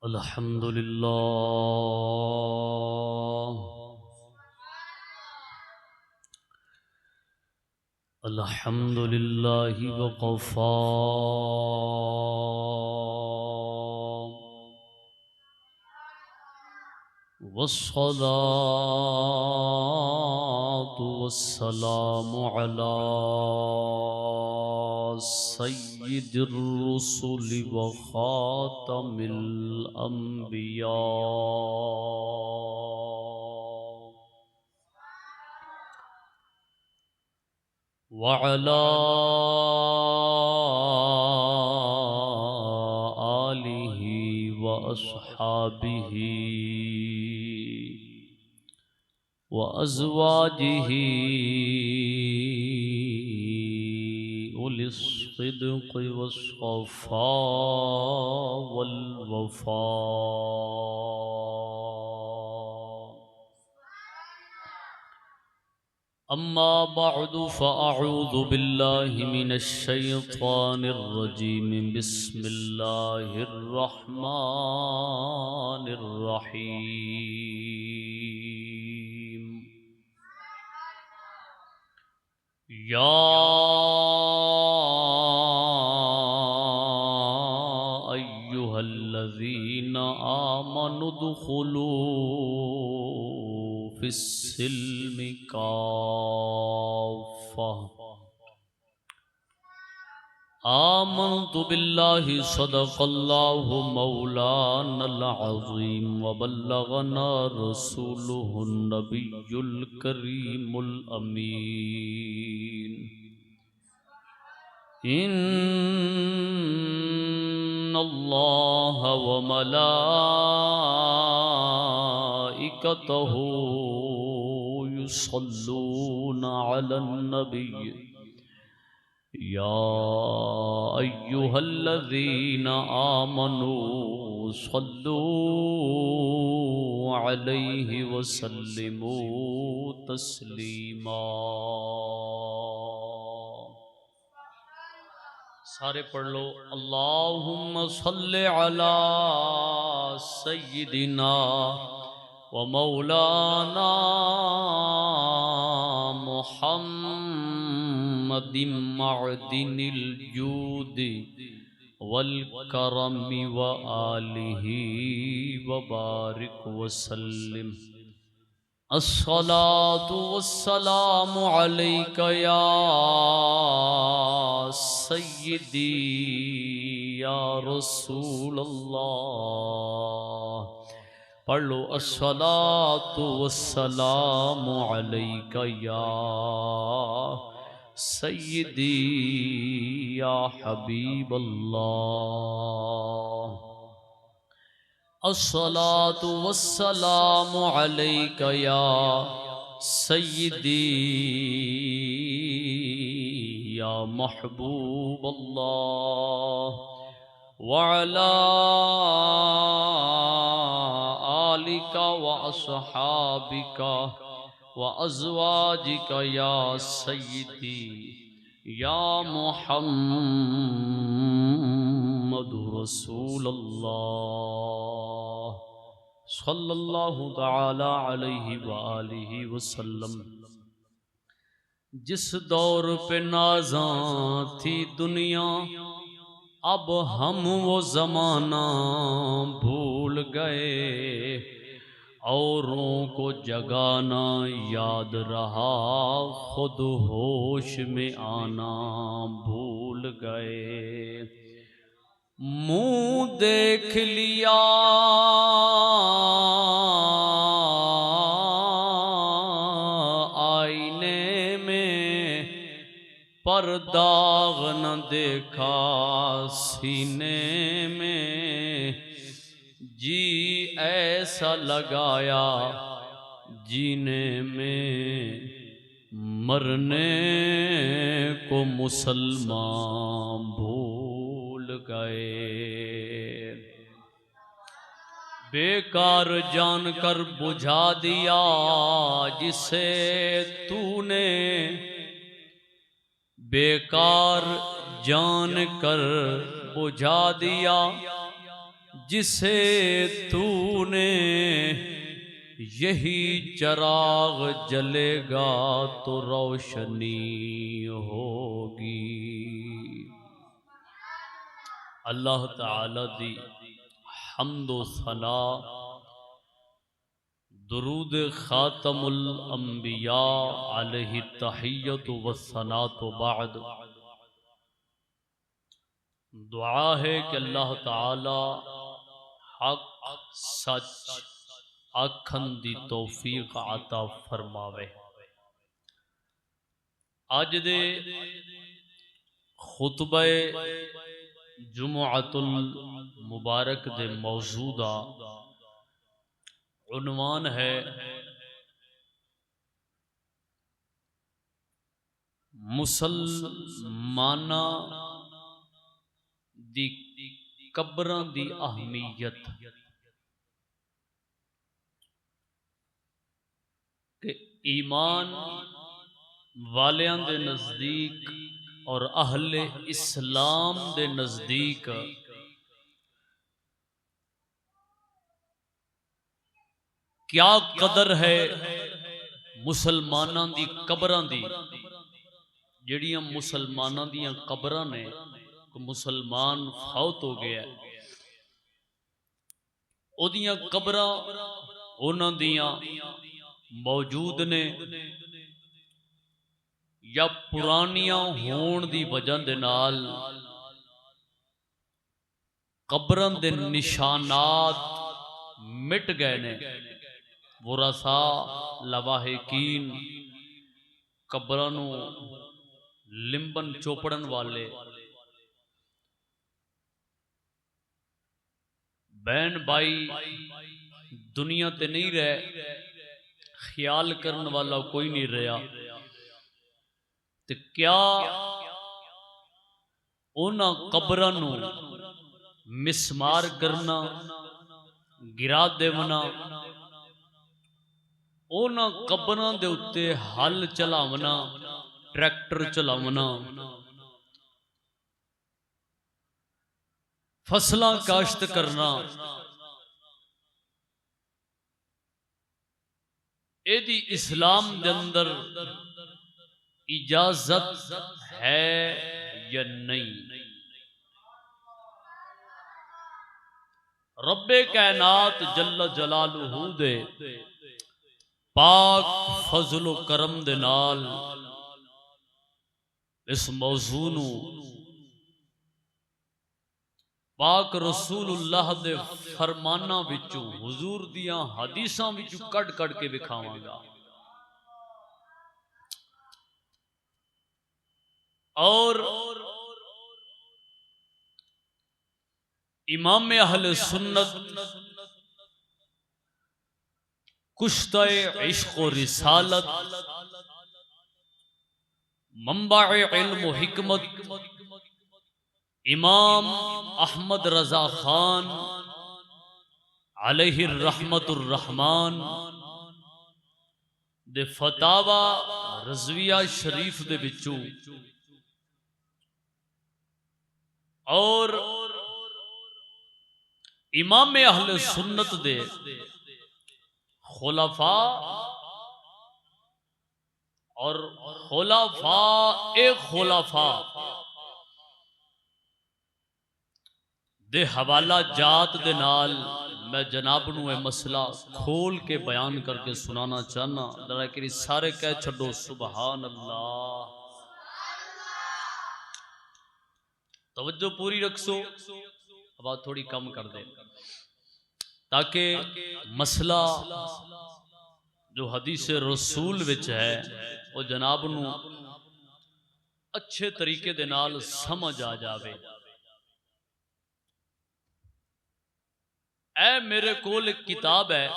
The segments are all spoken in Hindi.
अल्हम्दुलिल्लाह अल्हम्दुलिल्लाहि वक़फ़ा वस्सलातु वस्सलामु अला सय्यिदिर रुसुलि व ख़ातमिल अंबिया व अला आलिहि व अस्हाबिहि व अज़वाजिहि उलिस सिद्क़ि वस्सफ़ा वल वफ़ा। अम्मा बअदु फ़अऊज़ु बिल्लाहि मिनश शैतानिर रजीम। बिस्मिल्लाहिर रहमानिर रहीम। या अय्युहल्लज़ीना आमनु दुख़ुलू फिस्सिल्मि काफ़्फ़ा। आमन्तु बिल्लाहि सदक़ल्लाहु मौलानल अज़ीम व बल्लगना रसूलुहुन नबियुल करीमुल अमीन। इन्नल्लाह व मलाइकतहु युसल्लूना अलन नबी या अय्युहल्लज़ीना आमनू सल्लू अलैहि वसल्लिमू तस्लीमा। सारे पढ़ लो। अल्लाहुम्मा सल्लि अला सय्यिदिना व मौलाना मुहम्मदिम मअदिनिल जूदि वल करमि व आलिहि व बारिक वसल्लिम। अस्सलातु वस्सलामु अलैका या सय्यिदी या रसूल अल्लाह। पढ़ लो। अस्सलातु वस्सलामु अलैका या सय्यिदी या हबीब अल्लाह। अस्सलातु वस्सलामु अलैका या सय्यिदी या महबूब अल्लाह व अला आलिका व अस्हाबिका व अज़वाजिका या सय्यिदी या मुहम्मदु रसूलल्लाह सल्लल्लाहु तआला अलैहि व आलिहि वसल्लम। जिस दौर पे नाज़ां थी दुनिया, अब हम वो ज़माना भूल गए। औरों को जगाना याद रहा, खुद होश में आना भूल गए। मुँह देख लिया आईने में, पर दाग न देखा सीने में। जी ऐसा लगाया जीने में, मरने को मुसलमान भूल गए। बेकार जानकर बुझा दिया जिसे तूने, बेकार जानकर बुझा दिया जिसे तूने यही चराग जलेगा तो रोशनी होगी। अल्लाह ताला दी हम्दो सना दुरूद खातमुल अंबिया अलैहि तहिय्यतु वस्सलातु बाद। दुआ है कि अल्लाह ताला हक सच आखन दी तौफीक अता फरमावे। आज दे खुतबे जुमुअतुल मुबारक दे मौजू दा उन्वान है मुसलमाना दी कब्रां दी अहमियत। कि ईमान वालियां दे नजदीक और अहले इस्लाम दे नजदीक क्या कदर है मुसलमानां दी कब्रां दी। जिहड़ियां मुसलमानां दियां कब्रां ने, मुसलमान फौत हो गया, ओदियां कब्रां उन्हां दियां मौजूद ने या पुरानियां होण दी वजह दे नाल कब्रां दे निशानात मिट गए ने। वुरसा लवाहिकीन कब्रां नूं लिंबन चोपड़न वाले, बहन भाई दुनिया ते नहीं रहे, ख्याल करने वाला कोई नहीं रहा। ते क्या उन्हां कब्रां नूं मिसमार करना, गिरा देवना, उन्हां कब्रां दे उत्ते हल चलावना, ट्रैक्टर चलावना, फसलां काश्त करना, एदी इस्लाम दे अंदर इजाजत है या नहीं। रब्बे कायनात जल्ल जलालुहू दे पाक फजलो करम दे नाल इस मौजू नूं पाक रसूलुल्लाह दे फरमाना विचों, हुजूर दियां हदीसां विचों कट कट के विखावांगा। और इमाम अहले सुन्नत कुश्ते इश्क और रिसालत, मंबाए इल्म व हिकमत इमाम अहमद रजा खान अलैहि रहमतुर रहमान दे फतावा रज़विया शरीफ दे विचों और इमाम अहले सुन्नत दे खुलाफा और खुलाफा खुलाफा दे हवाला जात दे नाल मैं जनाब नूं यह मसला खोल के बयान करके सुनाना चाहना। जरा कि सारे कह छो सुबहान अल्लाह। तवज्जो पूरी रखसो, आवाज थोड़ी कम कर दे ताकि मसला जो हदीस रसूल विच है वो जनाब नूं अच्छे तरीके दे नाल समझ आ जावे। ऐ मेरे कोल एक किताब है,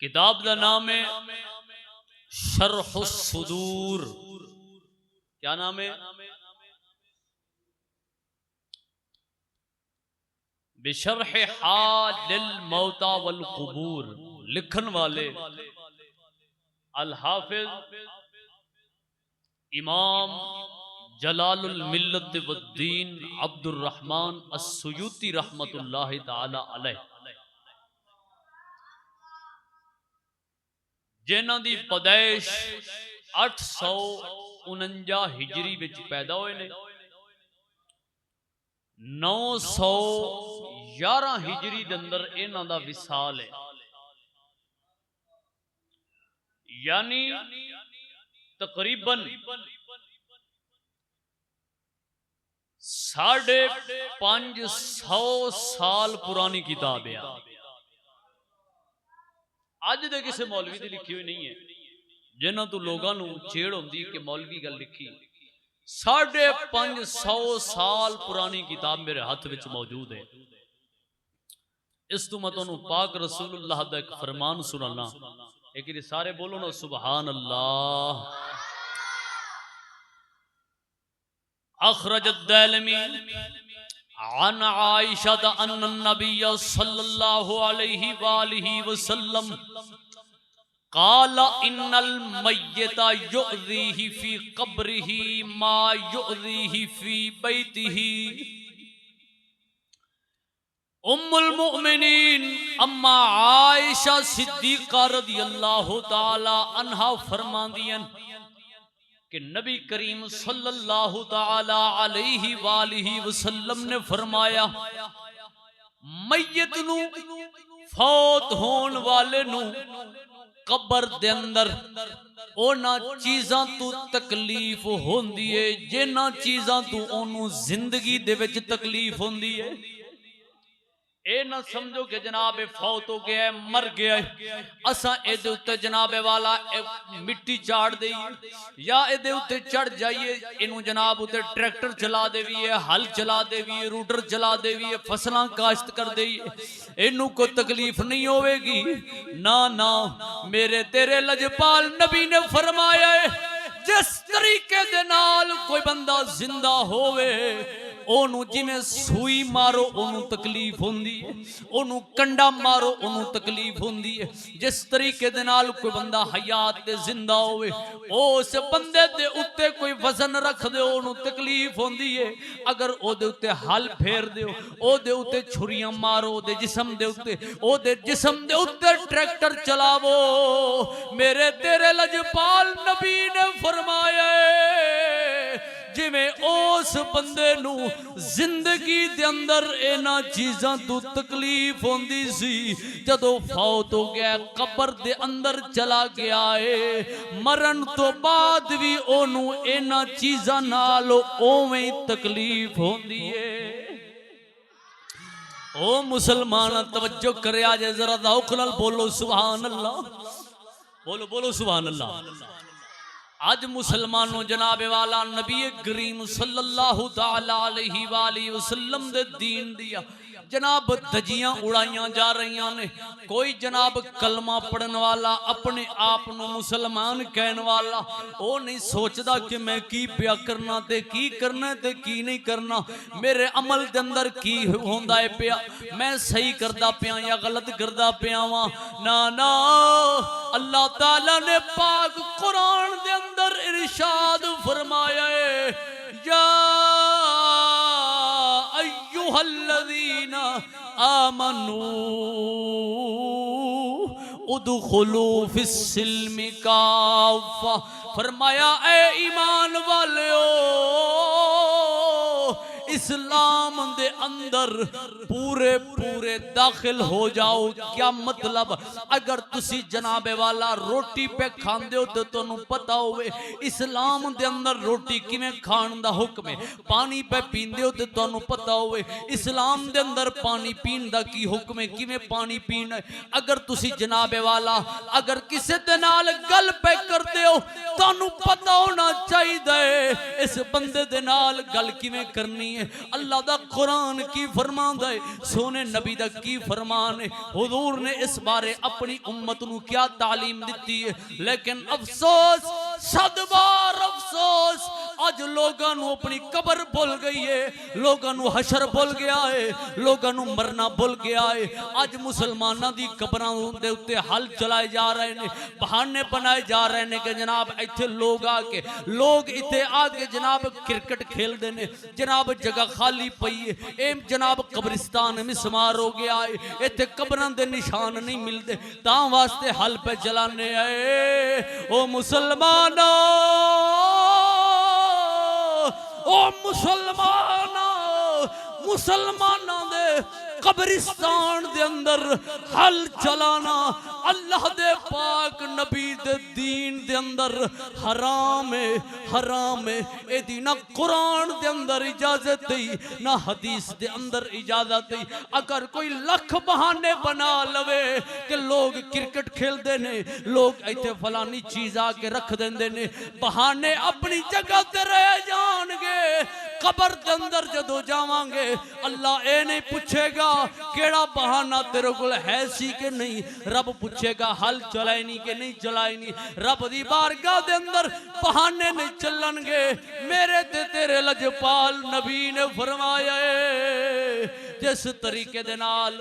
किताब का नाम है शरहुस सुदूर। क्या नाम है? बिशरह हालिल मौता वल कुबूर। लिखन वाले अल हाफिज इमाम जलालुल मिल्लत वद्दीन अब्दुर रहमान अस्सुयूती रहमतुल्लाहि ताला अलैह, जिन्हां दी पैदाइश 849 हिजरी विच पैदा होए ने, 911 हिजरी दे अंदर इन्हां दा विसाल है। यानी तकरीबन 550 साल पुरानी किताब है। अज दे किसी मौलवी की लिखी हुई नहीं है, जिन्हों तो लोगों को छेड़ होंदी कि मौलवी गल लिखी। 550 साल पुरानी किताब मेरे हाथ में मौजूद है। इस तो मैं तुहानू पाक रसूलुल्लाह दा एक फरमान सुनाना, एक सारे बोलो ना सुभान अल्लाह। अखरजत दैलमी अन आयशा अन्न नबिय सल्लल्लाहु अलैहि वालिहि वसल्लम काला इन्नल मय्यता युअज़ीहि फी क़ब्रिही मा युअज़ीहि फी बैतिही। उम्मुल मुमिनीन अम्मा आयशा सिद्दीक़ा रज़ियल्लाहु ताला अन्हा फरमांदियां कि नबी करीम सल्लल्लाहु ताला अलैहि वालिहि वसल्लम ने फरमाया, मय्यत नू फौत होन वाले नू कबर दे अंदर ओना चीज़ां तू तकलीफ होंदी है जिन्हां चीज़ां तू ओनू जिंदगी दे विच तकलीफ होंदी है। ए ना समझो कि जनाब फौत हो गया है, मर गया है, असा एदे उत्ते जनाबे वाला मिट्टी चाड़ देइए या एदे उत्ते चढ़ जाइए, इनू जनाब उत्ते ट्रैक्टर चला देवीए, हल चला देवीए, रूटर चला देवीए, फसलां काश्त कर देइए, इनू कोई तकलीफ नहीं होवेगी। ना ना, मेरे तेरे लजपाल नबी ने फरमाया है, जिस तरीके दे नाल कोई बंदा जिंदा होवे ओनू जिवें सूई मारो ओनू तकलीफ होंदी है, ओनू कंडा मारो ओनू तकलीफ होंदी है। जिस तरीके दे नाल कोई बंदा हयात ते जिंदा होवे उस बंदे दे उत्ते कोई वजन रख दे ओनू तकलीफ होंदी है। अगर ओदे उत्ते हल फेर दिओ, ओदे उत्ते छुरियां मारो, ओदे जिस्म दे उत्ते ट्रैक्टर चलावो, मेरे तेरे लजपाल नबी ने फरमाया जिवें उस बंदे नू जिंदगी दे अंदर इना चीज़ां तू तकलीफ होंदी सी, जदों फौत हो गया कबर दे अंदर चला गया है, मरण तो बाद भी ओनू इना चीज़ां नाल ओवें तकलीफ होंदी है। ओ मुसलमान तवज्जो करे, आज जरा दौख नाल बोलो सुभान अल्लाह, बोलो बोलो सुभान अल्लाह। आज मुसलमानों जनाबे वाला नबी करीम सल्लल्लाहु ताला अलैहि वाली वसल्लम दे दीन दिया जनाब धजियां उड़ाइयां जा रही ने। कोई जनाब कलमा पढ़न वाला अपने आप को मुसलमान कहने वाला वो नहीं सोचता कि मैं की पिया करना ते की करना ते की नहीं करना, मेरे अमल के अंदर की होंदा है पिया, मैं सही करदा पिया या गलत करदा पिया वा। ना ना, अल्लाह ताला ने पाक कुरान दे अंदर इरशाद फरमाया है, या अय्युहल्लज़ीना आमनू उदखुलू फिस्सिल्मि काफ़ा, फरमाया ए ईमान वालेओ इस्लाम दे अंदर पूरे पूरे दाखिल हो जाओ। क्या मतलब, अगर तुसी जनाबे वाला रोटी पे खांदे हो तो तुहानू पता होवे इस्लाम दे अंदर रोटी किवें खाण दा हुक्म है, पानी पे पींदे हो तो तुहानू पता होवे इस्लाम दे अंदर पानी पीण दा की हुक्म है, किवें पानी पीना है। अगर तुसी जनाबे वाला अगर किसी दे नाल गल पे करदे हो तुहानू पता होना चाहिए इस बंदे दे नाल गल किवें करनी है। अल्लाह दा कुरान की फरमांदा है, सोने नबी दा की फरमान है, हुजूर ने इस बारे अपनी उम्मत नू क्या तालीम दी है। लेकिन अफसोस, सद बार अफसोस, अज लोगों को अपनी कबर भुल गई है, लोगों को हशर भुल गया है, लोगों को मरना भुल गया है। अज मुसलमानों की कबरों के उत्ते हल चलाए जा रहे हैं, बहाने बनाए जा रहे हैं कि जनाब इत्थे लोग आके इत्थे आके जनाब क्रिकेट खेलते हैं, जनाब जगह खाली पई है, ए जनाब कब्रिस्तान मिसमार हो गया है, इत्थे कबरों के निशान नहीं मिलते, ता वास्ते हल पे चलाने आए। ओ मुसलमानों, ओ मुसलमानों दे कब्रिस्तान दे अंदर हल चलाना अल्लाह दे पाक नबी दे दीन दे अंदर हराम है, हराम है। एदी ना कुरान दे अंदर इजाजत दी, ना हदीस दे अंदर इजाजत दी। अगर कोई लख बहाने बना लवे कि लोग क्रिकेट खेलते ने, लोग इत्थे फलानी चीज आके रख देंदे ने, बहाने अपनी जगह ते रह जाणगे। कबर के अंदर जदों जावांगे अल्लाह ए नहीं पूछेगा केड़ा बहाना तेरे कोल है सी कि नहीं, रब पूछेगा हल चलाए नहीं कि नहीं चलाए नहीं। रब दी बारगाह दे अंदर बहाने नहीं चलणगे। मेरे ते तेरे लजपाल नबी ने फरमाया जिस तरीके दे नाल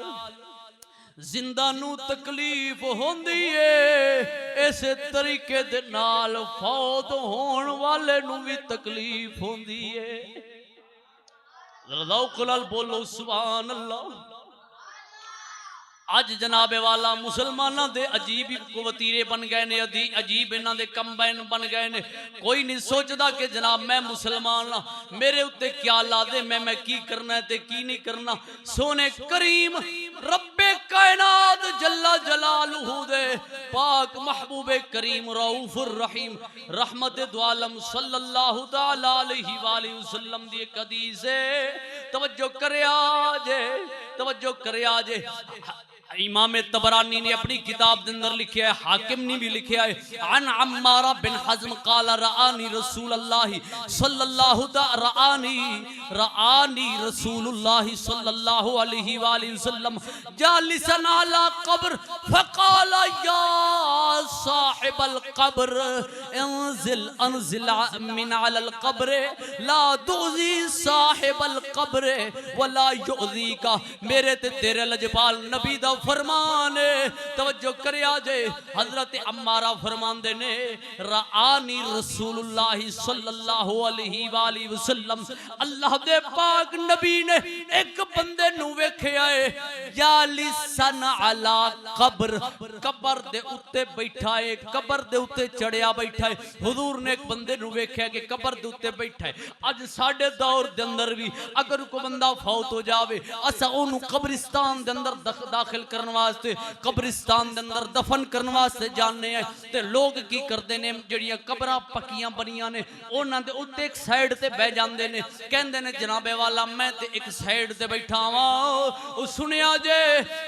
जिंदा नू तकलीफ होंदी है, इस तरीके दे नाल फौत होने वाले नू भी तकलीफ होंदी है। रज़ाउकुल बोलो सुभान अल्लाह। अज जनाबे वाला मुसलमानों के अजीब ही वतीरे बन गए ने, अजीब इन्हों के कंबाइन बन गए ने। कोई नहीं सोचता कि जनाब मैं मुसलमान हाँ, मेरे उत्ते क्या ला दे, मैं की करना है ते की नहीं करना। सोने करीम रब्बे कायनात जल्ला जलालहू दे पाक महबूबे करीम रऊफुर रहीम रहमत दो आलम सल्लल्लाहु तआला अलैहि वसल्लम दी एक हदीस है, तवज्जो करया जे, तवज्जो करया जे। इमाम तबरानी ने अपनी किताब के अंदर लिखा है, हाकिम ने भी लिखा है, अन अम्मारा बिन हज़्म क़ाल रआनी रसूलुल्लाह सल्लल्लाहु रआनी रसूलुल्लाह सल्लल्लाहु अलैहि वसल्लम जालिसन अला क़ब्र फ़क़ाल या साहिबल क़ब्र अंज़िल मिन अलल क़ब्र ला तुज़ी साहिबल क़ब्र वला युज़ीका। मेरे ते तेरे लजपाल नबी दा फरमान तवज्जो करया जे। हजरत अम्मारा फरमांदे ने रआनी रसूलुल्लाह सल्लल्लाहु अलैहि वसल्लम, अल्लाह दे पाक नबी ने एक बंदे नु वेख्या है जालिसन अला कब्र, कब्र दे उत्ते बैठा है, कब्र दे उत्ते चढ़िया बैठा है। हुजूर ने एक बंदे नु वेख्या कि कब्र दे उत्ते बैठा है। अज साडे दौर दे अंदर भी अगर कोई बंदा फौत हो जावे असा ओनू कब्रिस्तान दे अंदर दाखिल करने वास्ते, कब्रिस्तान दे अंदर दफन करने वास्ते जाने हैं ते लोग की करते ने, जड़ियां कब्रां पक्कियां बनियां ने उन्हां दे उत्ते एक साइड ते बह जांदे ने, कहंदे ने जनाबे वाला मैं ते एक साइड ते बैठा वां। सुनिया जे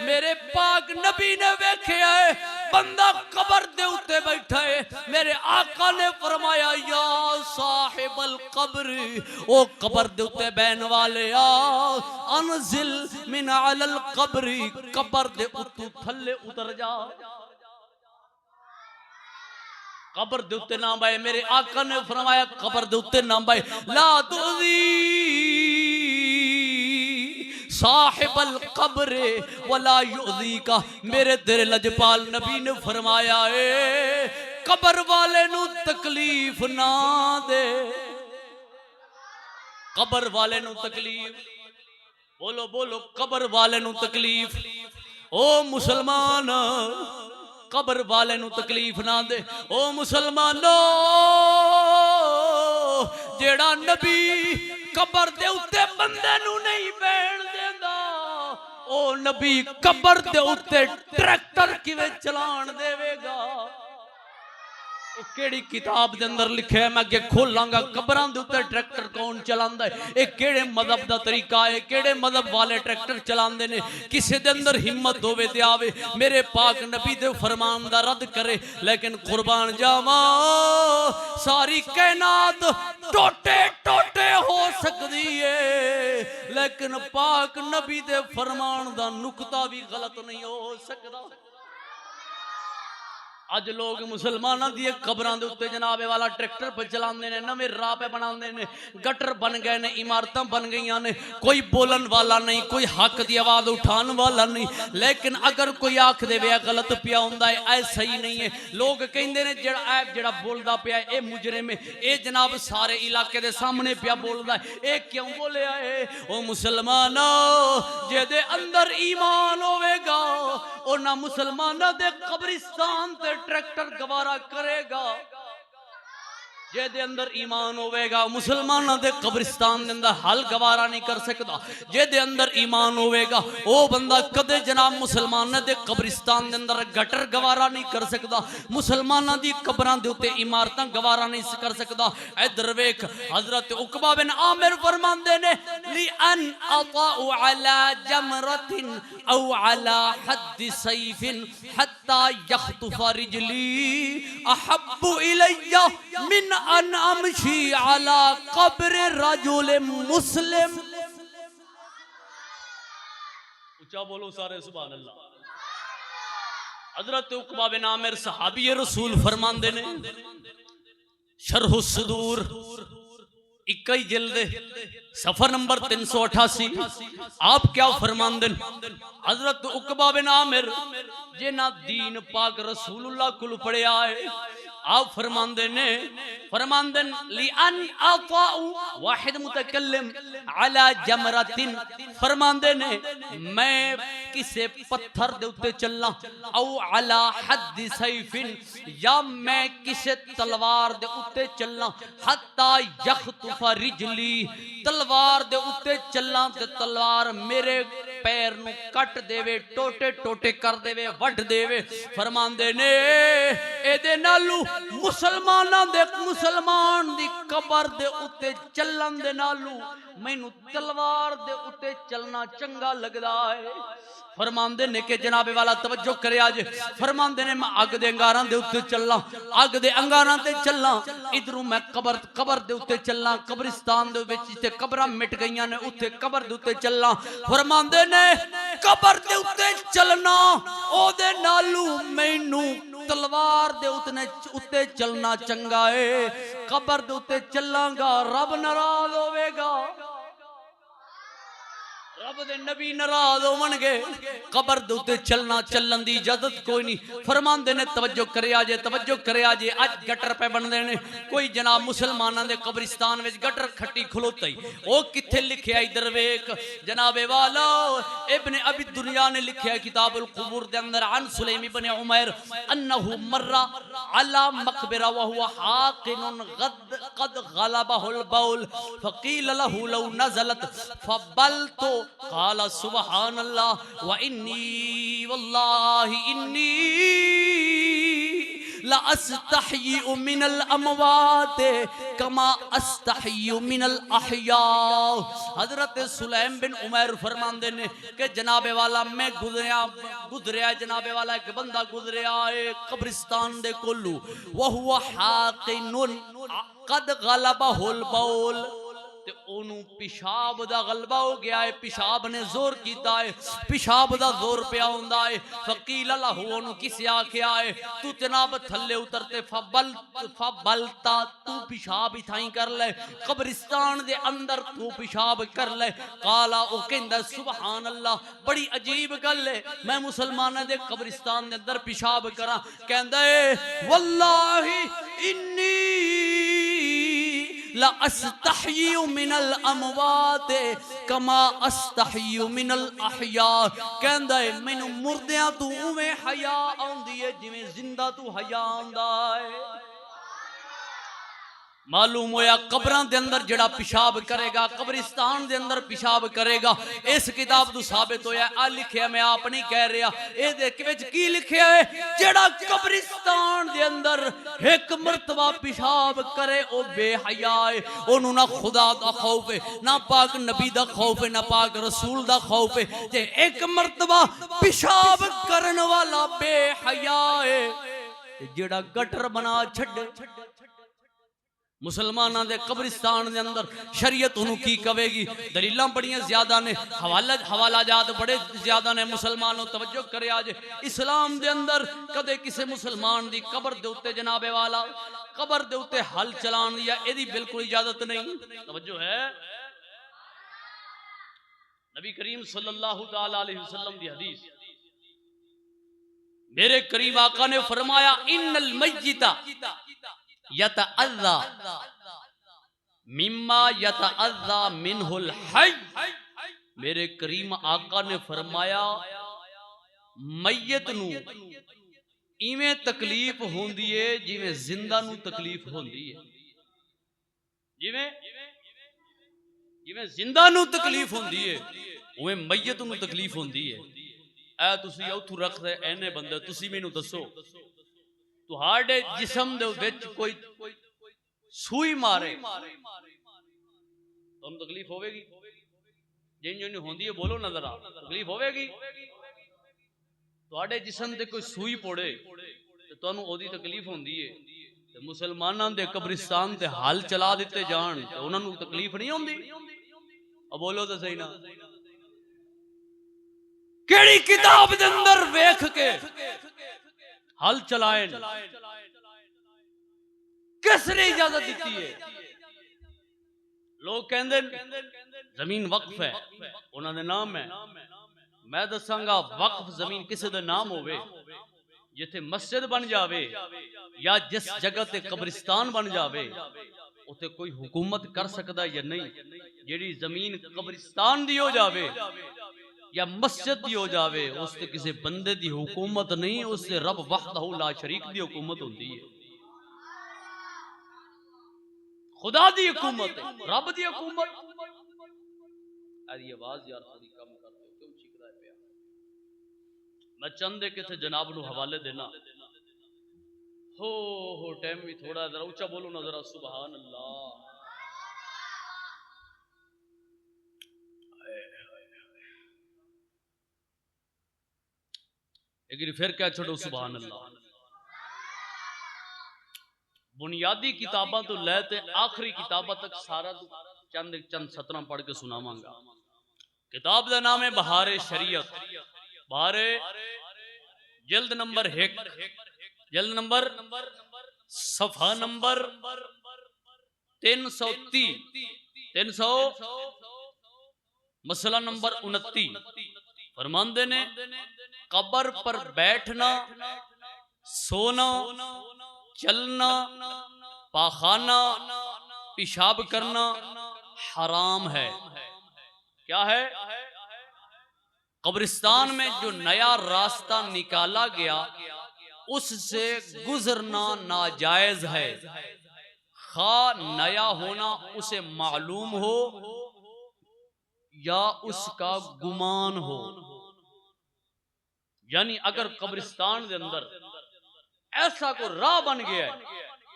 मेरे पाक नबी ने वेख्या है बंदा कब्र दे उत्ते बैठा है, मेरे आका ने फरमाया या साहिबल कब्र, ओ कब्र दे उत्ते बैन वाले आ अनजिल मिन अलल कब्री, कब्र दे उत्तू थल्ले उतर जा, कब्र दे उत्ते ना बाए। मेरे आका ने फरमाया कब्र दे उत्ते ना बाए। ला तुज़ी साहिबल कब्र वला युज़ीका, मेरे तेरे लजपाल नबी ने फरमाया कब्र वाले नू तकलीफ ना दे, कब्र वाले नू तकलीफ, बोलो बोलो कब्र वाले नू तकलीफ। ओ मुसलमान कब्र वाले नू तकलीफ ना दे। ओ मुसलमानो जेड़ा नबी कब्र दे उत्ते बंदे नू नहीं बैण देंदा, ओ नबी कब्र दे उत्ते ट्रैक्टर किवें चलाण देवेगा? केड़ी किताब दे अंदर लिखा है, मैं अगे खोलांगा कब्रां दे उत्ते ट्रैक्टर कौन चलांदा है, ये केड़े मजहब दा तरीका है, केड़े मजहब वाले ट्रैक्टर चलांदे ने। किसे दे अंदर हिम्मत होवे ते आवे मेरे पाक नबी दे फरमान दा रद्द करे, लेकिन कुर्बान जावा सारी कायनात टोटे टोटे हो सकदी है, लेकिन पाक नबी दे फरमान दा नुक्ता भी गलत नहीं हो सकदा। अज लोग मुसलमाना दी कबरां दे उत्ते जनाबे वाला ट्रैक्टर पे चलाते ने, नवे राह पे बनाते ने, गटर बन गए ने, इमारतां बन गई ने, कोई बोलन वाला नहीं, कोई हक की आवाज उठाने वाला नहीं। लेकिन अगर कोई आख दे गलत पिया होंदा है, ऐ सही नहीं है, लोग कहंदे ने जेड़ा बोलदा पिया ए मुजरिम है, ए जनाब सारे इलाके दे सामने पिया बोलदा है, ए क्यों बोलिया है? ओ मुसलमाना जेदे अंदर ईमान होवेगा ओ ना मुसलमाना दे कब्रिस्तान ते ट्रैक्टर गवारा करेगा। जेदे अंदर ईमान होवेगा मुसलमाना दे कब्रिस्तान दे अंदर हल गवारा नहीं कर सकता। जेदे अंदर ईमान होवेगा ओ बंदा कदे जनाब मुसलमाना दे कब्रिस्तान दे अंदर गटर गवारा नहीं कर सकता, मुसलमाना दी कबरां दे उत्ते इमारतां गवारा नहीं कर सकता। इधर वेख हजरत उकबा बिन आमिर फरमांदे ने ली अन अताउ अला जमरतिन औ अला हद सैफिन हत्ता यख्तुफा रिजली अहब्बु इलैया मिन अन अमशी अला कब्र रजुल मुस्लिम। ऊंचा बोलो सारे सुभान अल्लाह। हजरत उकबा बिन आमिर सहाबी रसूल फरमांदे ने शरह सुदूर 21 जिल्द सफर नंबर 388 आप क्या फरमांदे? हजरत उकबा बिन आमिर जिन्ना दीन पाक रसूलुल्लाह कुल पढ़िया है, आप फरमांदे ली अन अताउ वाहिद मुतकल्लिम अला जमरतिन, फरमांदे ने मैं किसे पत्थर दे उत्ते चलना औ अला हद सैफिन या मैं किसे तलवार दे उत्ते चलना हत्ता यख्तुफा रिजली, तलवार दे उत्ते चलना ते तलवार मेरे पैर नु कट देवे, टोटे टोटे कर देवे, वड देवे। फरमांदे ने एदे नालू मुसलमाना दे मुसलमान दी कबर दे उत्ते चलन दे नालू मैनू तलवार दे उत्ते चलना चंगा लगदा है। फरमांदे ने के जनाबे वाला तवज्जो करे आज, फरमांदे ने मैं अग दे अंगारां दे उत्ते चलना, अग दे अंगारां ते चलना, इधरों मैं कबर दे उत्ते चलना, कब्रिस्तान दे विच जिथे कबरां मिट गईयां ने उत्थे कबर दे उत्ते चलना। फरमांदे ने कबर दे उत्ते चलना ओदे नालू मैनू तलवार दे उत्ते चलना चंगा है। कबर दे उत्ते चलांगा रब नाराज होवेगा, रब दे नबी नाराज होवणगे। कबर दे उत्ते चलना चलन दी इजाजत कोई नहीं। फरमांदे ने तवज्जो करे आजे, तवज्जो करे आजे, अज गटर पे बनदे ने, कोई जनाब मुसलमानां दे कब्रिस्तान विच गटर खट्टी खलोता ही ओ किथे लिखिया इधर वेख जनाबे वाला इब्न अबी दुनिया ने लिखिया किताबुल कुबूर दे अंदर अन सुलैम इब्न उमैर अन्नहु मर्रा अला मकबरा व हुवा हाकिनुन कद गलबहुल बाउल फकील लहू लौ नज़लत फबलतु काला सुबहान अल्लाह व इन्नी वल्लाहि इन्नी ला अस्तहय्यु मिनल अमवात कमा अस्तहय्यु मिनल अहया। हजरत सुलैम बिन उमैर फरमांदे ने कि जनाबे वाला मैं गुजरिया जनाबे वाला एक बंदा गुजरिया है कब्रिस्तान दे कोलू व हुवा हाकिनुन कद गलबहुल बाउल, ओनू पिशाब दा गलबा हो गया है, पिशाब ने जोर कीता है, पिशाब दा जोर पिया हुंदा है। फकील लहू ओनू किसे आख्या है तू जनाब थल्ले उतरते फबलता तू पिशाब इथाई कर ले, कब्रिस्तान दे अंदर तू पिशाब कर ले। काला ओ कहंदा सुभान अल्लाह बड़ी अजीब गल है, मैं मुसलमानां दे कब्रिस्तान दे अंदर पिशाब करा। कहंदा है वल्लाही इन्नी ला अस्तहय्यु मिनल अमवात कमा अस्तहय्यु मिनल अहया। कहंदा है मैनू मुर्दियां तू उवें हया आउंदी है जिवें जिंदा तू हया आउंदा है। मालूम होया कबरां दे अंदर जड़ा पिशाब करेगा कब्रिस्तान दे अंदर पिशाब करेगा। इस किताब तो साबित होया आ लिखिया मैं आप नहीं कह रहा, ए देख विच की लिखिया है जड़ा कब्रिस्तान दे अंदर एक मरतबा पिशाब करे ओ बेहया है, ओनू ना खुदा दा खौफ है, ना पाक नबी दा खौफ है, ना पाक रसूल दा खौफ है। जे एक मरतबा पिशाब करन वाला बेहया है, जड़ा गटर बना छड्डे मुसलमाना दे कब्रिस्तान दे अंदर शरीयत उन्हों की कवेगी। दलीलां बड़ियां ज्यादा ने, हवालाजात बड़े ज्यादा ने। मुसलमानों तवज्जो करे, आज इस्लाम दे अंदर कदे किसी मुसलमान दी कब्र दे उत्ते जनाबे वाला कब्र दे उत्ते हल चलान या एदी बिल्कुल इजाजत नहीं। तवज्जो है। नबी करीम सल्लल्लाहु तआला अलैहि वसल्लम दी हदीस, मेरे करीम आका ने फरमाया, इन्नल मय्यिता यतअज़्ज़ा मिम्मा यतअज़्ज़ा मिनहुल हय। मेरे करीम आका ने फरमाया, मैयत नू इवें तकलीफ होंदी है जिवें जिंदा नू तकलीफ होंदी है। जिवें जिवें जिंदा नू तकलीफ होंदी है उवें मैयत नू तकलीफ होंदी है। ऐ तुसी उत्थू रख दे एने बंदे, तुसी मैनू दसो, तुहाडे जिस्म दे विच कोई सूई मारे तुम तकलीफ होवेगी? जिन जिन होंदी है बोलो ना जरा, तकलीफ होवेगी? तुहाडे जिस्म ते कोई सूई पोड़े ते तुहानू ओदी तकलीफ होंदी है, ते मुसलमानां दे कब्रिस्तान ते हल चला दिते जान ते उन्हां नू तकलीफ नहीं होंदी? अब बोलो तो सही ना, केड़ी किताब दे अंदर वेख के हल चलाए? किसने इजाजत दी है? लोग कहते जमीन वक्फ है, उन्होंने नाम है। मैं दसांगा वक्फ जमीन किसी दे नाम होवे, जिथे मस्जिद बन जावे या जिस जगह ते कब्रिस्तान बन जावे, उते कोई हुकूमत कर सकता या नहीं? जेड़ी जमीन कब्रिस्तान दी हो जावे या मस्जिद दी हो जावे, उसते किसी बंदे दी हुकूमत नहीं, उससे रब वहदहू ला शरीक दी हुकूमत होती है। खुदा दी हुकूमत है, रब दी हुकूमत। आवाज यार थोड़ी कम कर दो, क्यों चीख रहा है प्यार? मैं चंद किथे जनाब नु हवाले देना। हो टाइम भी थोड़ा, जरा ऊंचा बोलो ना जरा, सुभान अल्लाह। एक फिर क्या छोड़ो, सुभान अल्लाह। बुनियादी किताबों तो लैते आखिरी किताबों तक सारा चंद सतरा पढ़ के सुनावांगा। किताब का नाम है बहारे शरीयत। बहारे जल्द नंबर 1, जल्द नंबर सफा नंबर 330 मसला नंबर 29। फरमांदे ने, कब्र पर बैठना, सोना, चलना, पाखाना, पेशाब करना हराम है। क्या है? कब्रिस्तान में जो नया रास्ता निकाला गया उससे गुजरना नाजायज है, खा नया होना उसे मालूम हो या उसका गुमान हो। यानी अगर कब्रिस्तान के अंदर ऐसा कोई राह बन गया है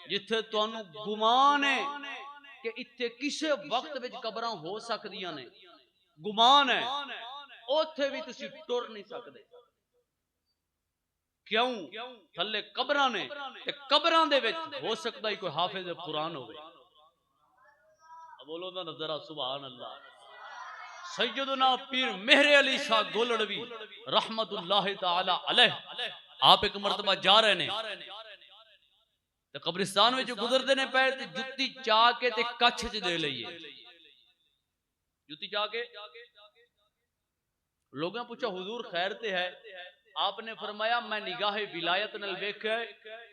जिथे तुहानू गुमान है कि इत्थे किसी वक्त विच कब्रां हो सकदियां ने, गुमान है, उत्थे भी तुसी टुर नहीं सकते। क्यों? थल्ले कब्रां ने, ते कब्रां दे विच हो सकदा ही कोई हाफिज कुरान होवे। बोलो ना जरा सुभान अल्लाह। सैयदना पीर मेहरे अली शाह गोलड़वी रहमतुल्लाह ताला अलैह, आप एक मरतबा जा रहे ने ते कब्रिस्तान में गुजरते ने पे ते जुत्ती चा के ते कच्छ च दे लईए। जुत्ती चा के लोगों ने पूछा, हुजूर खैर ते है? आपने फरमाया, मैं निगाहे विलायत नाल वेख्या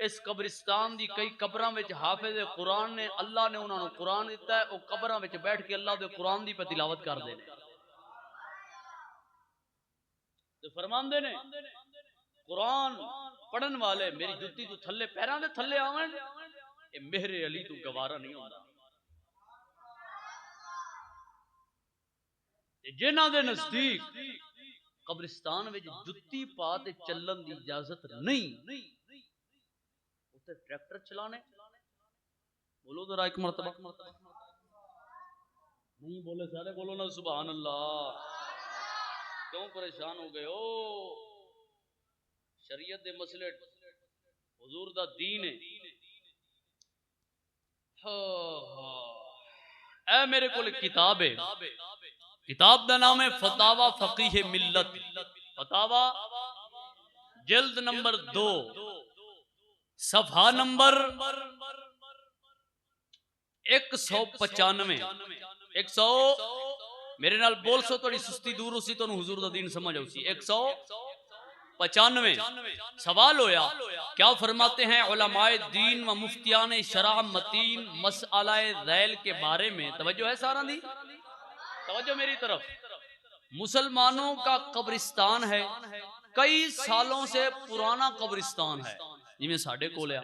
इस कब्रिस्तान दी कई कब्रां विच हाफिज कुरान ने, अल्लाह ने उन्हां नूं कुरान दिता है, वो कब्रां विच बैठ के अल्लाह दे कुरान दी पे तिलावत करदे ने। ते फरमांदे ने, कुरान पढ़न वाले मेरी जुत्ती तो थल्ले पैरां दे थल्ले आवन, ये मेहरे अली तू गवारा नहीं होंदा। जिन्हां दे नजदीक कब्रिस्तान में जुत्ती पा ते चलन की इजाजत नहीं, उसे ट्रैक्टर चलाने, बोलो जरा एक मरतबा। नहीं बोले सारे, बोलो ना सुभान अल्लाह। क्यों परेशान हो गए हो? शरीयत दे मसले, हुजूर दा दीन है। ए मेरे को किताब है, किताब का नाम है फतावा फकीह मिल्लत, फतावा जिल्द नंबर 2 सफा नंबर 195। 100 मेरे नाल बोल सो थोड़ी सुस्ती दूर उसी तो हुजूर दा दीन समझ उसी। 195 सवाल होया, क्या फरमाते हैं उलमाए दीन व मुफ्तियान शरह मतीन मसअलाए ज़ैल के बारे में। तवज्जो है सारा दी, तवज्जो मेरी तरफ। मुसलमानों का कब्रिस्तान है, कई सालों से पुराना कब्रिस्तान है, जिमें साढ़े कोलिया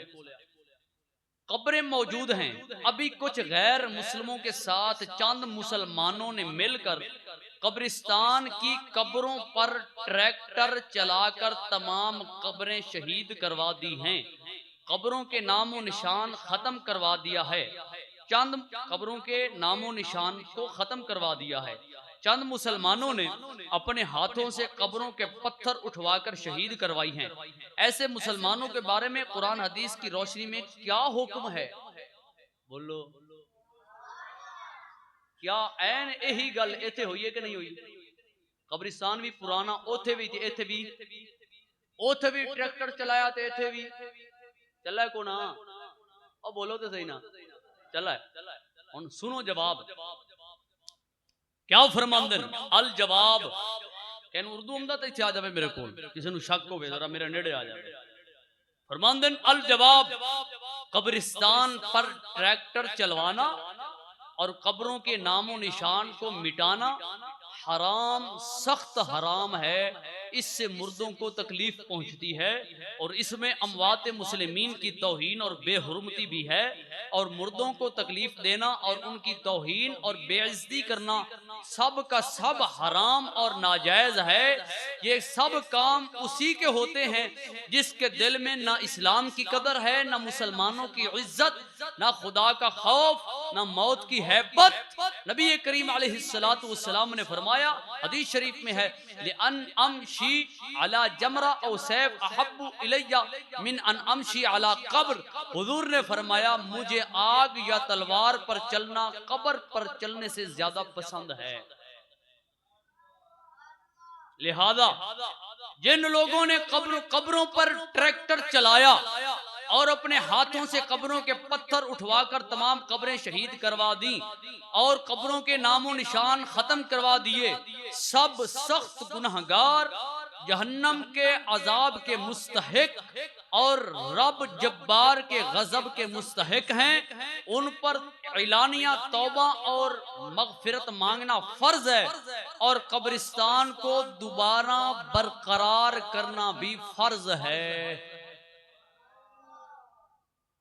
कब्रें मौजूद हैं। अभी कुछ गैर मुस्लिमों के साथ चंद मुसलमानों ने मिलकर कब्रिस्तान की कब्रों पर ट्रैक्टर चलाकर तमाम कब्रें शहीद करवा दी हैं, कब्रों के नामो निशान खत्म करवा दिया है। चंद कब्रों के नामो निशान को खत्म करवा दिया है। चंद मुसलमानों ने अपने हाथों से कब्रों के पत्थर उठवाकर शहीद करवाई हैं। ऐसे मुसलमानों के बारे में कुरान हदीस की रोशनी में क्या हुक्म है? बोलो, क्या ऐन यही गल इत्थे हुई है कि नहीं हुई? कब्रिस्तान भी पुराना, ओथे भी इत्थे भी, ओथे भी ट्रैक्टर चलाया ते इत्थे भी चला है को ना? और बोलो तो सही ना, चला है। हुन सुनो जवाब क्या फरमांदे ने। अल जवाब कहन उर्दू आंदा तो इत्थे आ जावे, मेरे कोल किसी नु शक होवे जरा मेरे नेड़े आ जावे। फरमांदे ने अल जवाब, कब्रिस्तान पर ट्रैक्टर चलवाना और कब्रों के नामो निशान को मिटाना हराम, सख्त हराम है। इससे मुर्दों को तकलीफ पहुंचती है और इसमें अमवात मुस्लिमीन की तौहीन और बेहुरमती भी है। और मुर्दों को तकलीफ देना और उनकी तौहीन और बेइज्जती करना सब का सब हराम और नाजायज है। ये सब काम उसी के होते हैं जिसके दिल में ना इस्लाम की कदर है, ना मुसलमानों की इज्जत, ना खुदा का खौफ, ना मौत की हैबत। नबी करीम अलैहिस्सलातु वस्सलाम ने फरमाया, हदीस शरीफ में है, लिअन अमशी अला जमरा औ सैफ अहब्बु इलैया मिन अन अमशी अला कब्र। हुजूर ने फरमाया, मुझे आग या तलवार पर चलना कब्र पर चलने से ज्यादा पसंद है। लिहाजा जिन लोगों ने कब्रों पर ट्रैक्टर चलाया और अपने हाथों से कब्रों के पत्थर उठवाकर तमाम कब्रें शहीद करवा दी और कब्रों के नामो निशान खत्म करवा दिए, सब सख्त गुनहगार, जहन्नम के अजाब के मुस्तहिक और रब जब्बार के गजब के मुस्तहिक हैं। उन पर इलानिया तौबा और मगफिरत मांगना फर्ज है और कब्रिस्तान को दोबारा बरकरार करना भी फर्ज है।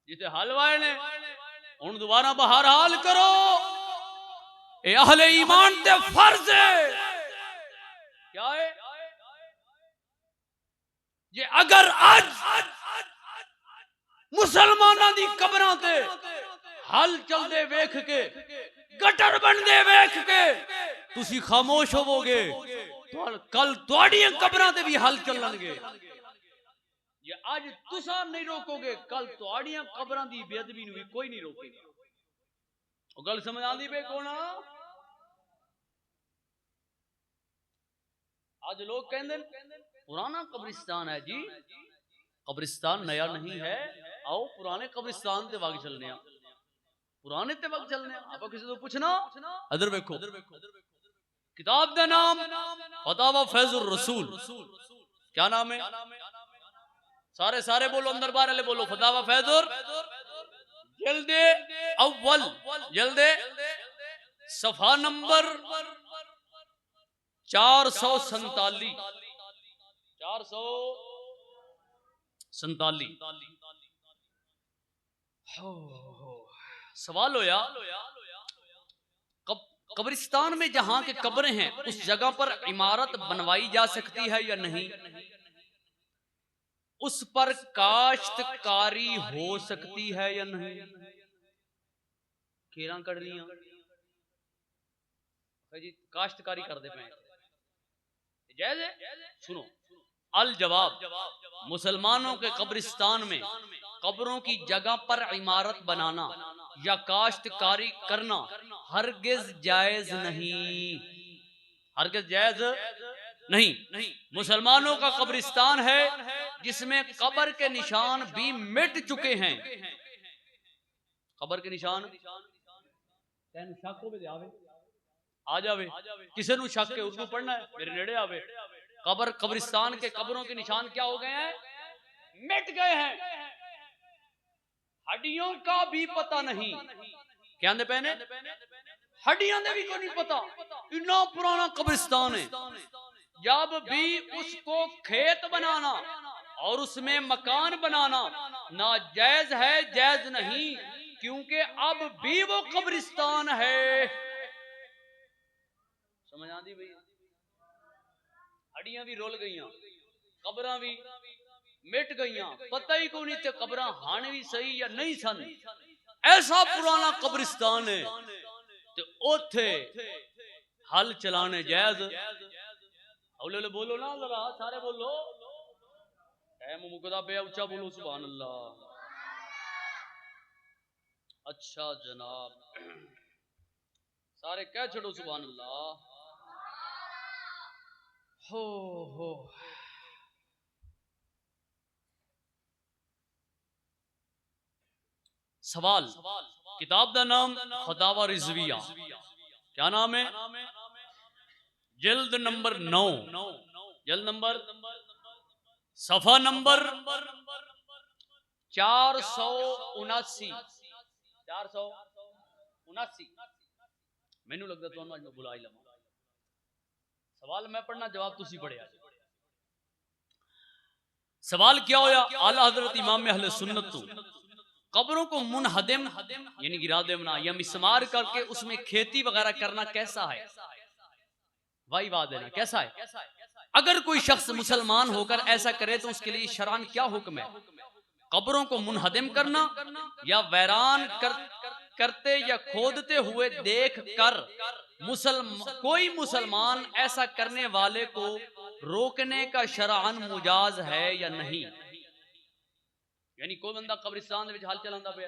जिते हलवाए ने उन दोबारा बहरहाल करो, ए अहले ईमान ते फर्ज है। क्या है ये? अगर आज मुसलमाना दी कब्रां ते हल चलदे वेख के, गटर बनदे वेख के तुसी खामोश होवोगे, तो कल तुहाडियां कब्रां ते भी हल चलणगे। ये आज तुसा नहीं रोकोगे, कल तुहाडियां कब्रां दी बेअदबी नूं भी कोई नहीं रोकेगा। ओ गल समझ आंदी पे कोना? आज लोग कहंदे पुराना कब्रिस्तान है जी, कब्रिस्तान नया नहीं है, आओ पुराने कब्रिस्तान ते वग चलने आ, पुराने ते वग चलने आ। आप किसी तो पूछना, अदर देखो किताब का नाम फतावा फैजुर रसूल। क्या नाम है? सारे सारे बोलो, अंदर बाहर वाले बोलो, फतावा फैजुर जल्दे अव्वल, जल्दे सफा नंबर 447। 447। सवाल होया, कब्रिस्तान में जहां के कब्रें हैं उस जगह पर इमारत बनवाई जा सकती है या नहीं? उस पर काश्तकारी हो सकती है या नहीं? खेरा कड़निया जी काश्तकारी कर दे पे जायज है? सुनो, अल जवाब, मुसलमानों के कब्रिस्तान में कब्रों की जगह पर इमारत बनाना या काश्तकारी करना हरगिज जायज नहीं, हरगिज जायज नहीं। मुसलमानों का कब्रिस्तान है जिसमें कब्र के निशान भी मिट चुके हैं। कब्र के निशान आ जावे, किसे नु शक है उर्दू पढ़ना है, मेरे नेड़े आवे। कब्र कब्रिस्तान के कब्रों के निशान क्या हो गए हैं? मिट गए हैं। हड्डियों का भी पता नहीं, क्या आंदे पहने हड्डियां दे भी को नहीं पता, इतना पुराना कब्रिस्तान है। जब भी उसको खेत बनाना और उसमें मकान बनाना नाजायज है, जायज नहीं, क्योंकि अब भी वो कब्रिस्तान है। समझ आती भैया? हड्डियां भी रुल गई, कब्रां भी मिट गई, पता ही को नहीं थे कब्रां हाने भी सही या नहीं सन। ऐसा पुराना कब्रिस्तान है तो ओथे हल चलाने जायज? हौले बोलो ना जरा, सारे बोलो, टाइम मुकदा पे ऊंचा बोलो सुभान अल्लाह। अच्छा जनाब, सारे कह छोड़ो सुभान अल्लाह। हो सवाल, किताब का नाम खुदावा रिजविया, क्या नाम है? जिल्द नंबर 9, जिल्द नंबर सफा नंबर 479, 479। मैनू लगता तो मैं बुला ही लवा। सवाल मैं पढ़ना, जवाब तुसी पढ़िया। सवाल क्या होया? आला हजरत इमाम अहले सुन्नत कब्रों को मुनहदिम यानी गिरा देना या मिसमार करके उसमें खेती वगैरह करना कैसा है? वाही वाह देना कैसा है? अगर कोई शख्स मुसलमान होकर ऐसा करे तो उसके लिए शरअन क्या हुक्म है? कब्रों को मुनहदिम करना या वैरान करते या खोदते हुए देख कर कोई मुसलमान ऐसा करने वाले को रोकने का शरअन मुजाज है या नहीं? यानी कोई बंदा कब्रिस्तान में हल चलांदा पे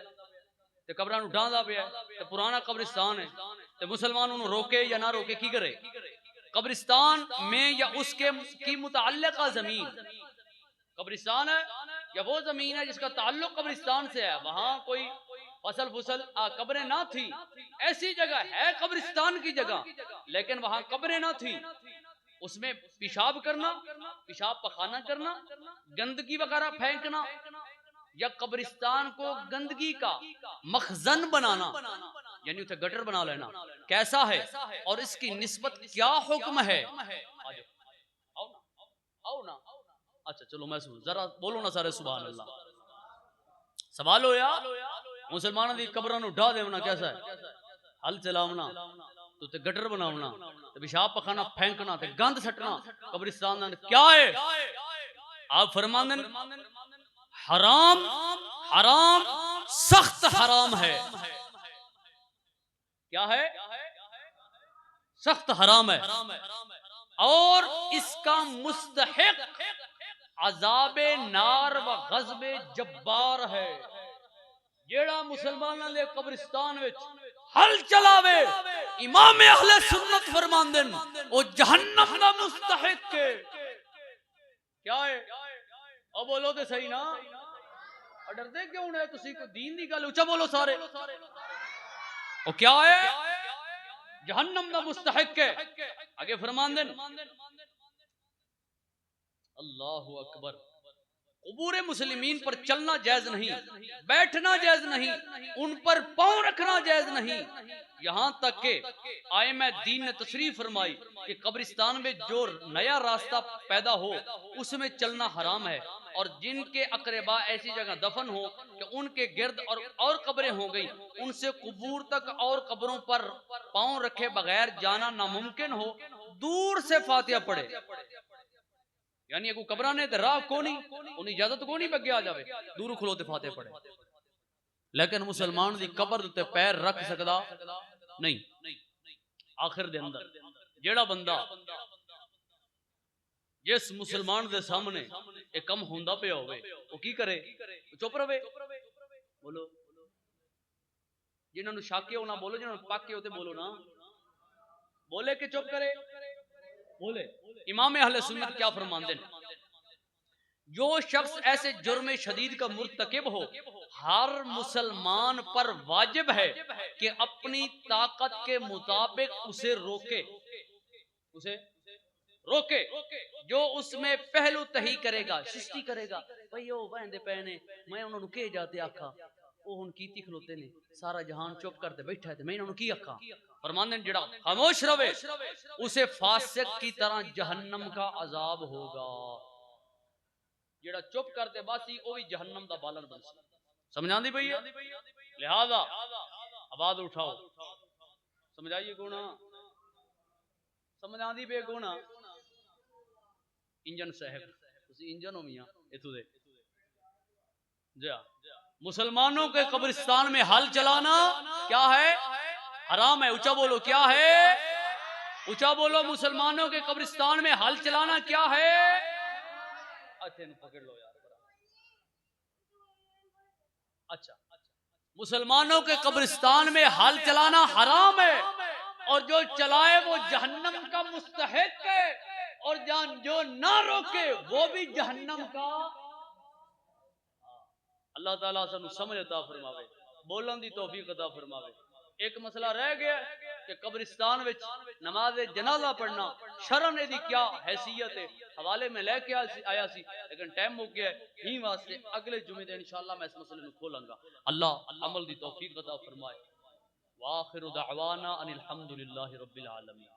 ते कब्रां नु ढांदा पे ते पुराना कब्रिस्तान है ते मुसलमान उन्हें रोके या ना रोके, की करे? कब्रिस्तान में या उसके की मुतअल्लिका जमीन, कब्रिस्तान है या वो जमीन है जिसका ताल्लुक कब्रिस्तान से है, वहां कोई फसल फुसल कब्रें ना थी, ऐसी जगह है कब्रिस्तान की जगह लेकिन वहां कब्रें ना थी, उसमें पेशाब करना, पेशाब पखाना करना, गंदगी वगैरह फेंकना या कब्रिस्तान को गंदगी का मखजन बनाना यानी उसे गटर बना लेना कैसा है और इसकी निस्बत क्या हुक्म है? आओ ना। अच्छा चलो मैं सुन, जरा बोलो ना सारे सुभान अल्लाह। सवाल हो या मुसलमानों की कब्रों को ढा देना कैसा है? हल चलावना तो ते गटर बनावना ते पेशाब पखाना फेंकना ते गंद सटना कब्रिस्तान क्या है? आप फरमांदन हराम, हराम, सख्त हराम है। क्या है? सख्त हराम है और इसका मुस्तहिक अजाबे नार व गज़बे जब्बार है। जेड़ा मुसलमाना दे कब्रिस्तान विच हल चलावे, इमाम अहले सुन्नत फरमांदन ओ जहन्नम दा मुस्तहिक है। क्या है? ओ बोलो तो सही ना, डरते क्यों है? तुसी को दीन दी गल ऊंचा बोलो सारे। ओ क्या है? जहन्नम दा मुस्तहिक है। आगे फरमांदन अल्लाहु अकबर, कुबूरे मुस्लिमीन पर चलना जायज नहीं, बैठना जायज नहीं, उन पर पांव रखना जायज नहीं। यहां तक के आइमा दीन ने तशरीह फरमाई कि कब्रिस्तान में जो नया रास्ता पैदा हो उसमें चलना हराम है और जिनके अकरबा ऐसी जगह दफन हो कि उनके गिर्द और कब्रें हो गई, उनसे कुबूर तक और कब्रों पर पांव रखे बगैर जाना नामुमकिन हो, दूर से फातिहा पढ़े। यानी को कब्रा ने राह को नहीं, उन्हें इजाजत को नहीं बगे आ जावे, दूर खलोते फातिहा पढ़े, लेकिन मुसलमान की कब्र ते पैर रख सकदा नहीं। आखिर दे अंदर जेड़ा बंदा जिस मुसलमान दे सामने एक कम होंदा पे होवे वो की करे? चुप रवे। बोलो जिन्होंने शाके हो ना बोलो, जिन्होंने पाके होते बोलो ना। बोले कि चुप करे? बोले। इमाम अहले सुन्नत क्या फरमाते हैं, जो शख्स ऐसे जुर्म शदीद का मुर्तकिब हो, हर मुसलमान पर वाजिब है कि अपनी ताकत के मुताबिक उसे रोके, उसे रोके। जो उसमें पहलू तही करेगा, सृष्टि करेगा, भाई ओ बहनदे पैने मैं उन्होंने के जाते आखा, वो हुन कीती खलोते ने, सारा जहान चुप करते बैठा है, मैं इन्होंने की आखा। फरमांदे जिहड़ा खामोश रवे उसे फासिक की तरह जहन्नम का अजाब होगा। जिहड़ा चुप करते बासी वो भी जहन्नम दा बालन बन सी। समझ आंदी पई है? लिहाजा आवाज उठाओ, समझाइए गुणा, समझ आंदी पे गुणा। इंजन साहब तुसी इंजन हो मियां इथों दे जा। मुसलमानों के कब्रिस्तान में हल चलाना क्या है? हराम है। ऊंचा बोलो क्या है? ऊंचा बोलो, मुसलमानों के कब्रिस्तान में हल चलाना क्या है? पकड़ लो यार। अच्छा, मुसलमानों के कब्रिस्तान में हल चलाना हराम है, और जो चलाए वो जहन्नम का मुस्तहिक है, और जो ना रोके वो भी जहन्नम का। अल्लाह ताला सानू समझ अता फरमावे, बोलन दी तौफीक अता फरमावे। एक मसला रह गया कि कब्रिस्तान विच नमाज जनाजा पढ़ना शरन दी क्या हैसियत है, हवाले में लेके आया सी, लेकिन टाइम मुक गया ही वास्ते अगले जुमे दिन इंशाअल्लाह मैं इस मसले को खोलांगा। अल्लाह अमल दी तौफीक अता फरमाए। व आखिरु दअवाना अनिल हम्दुलिल्लाहि रब्बिल आलमीन।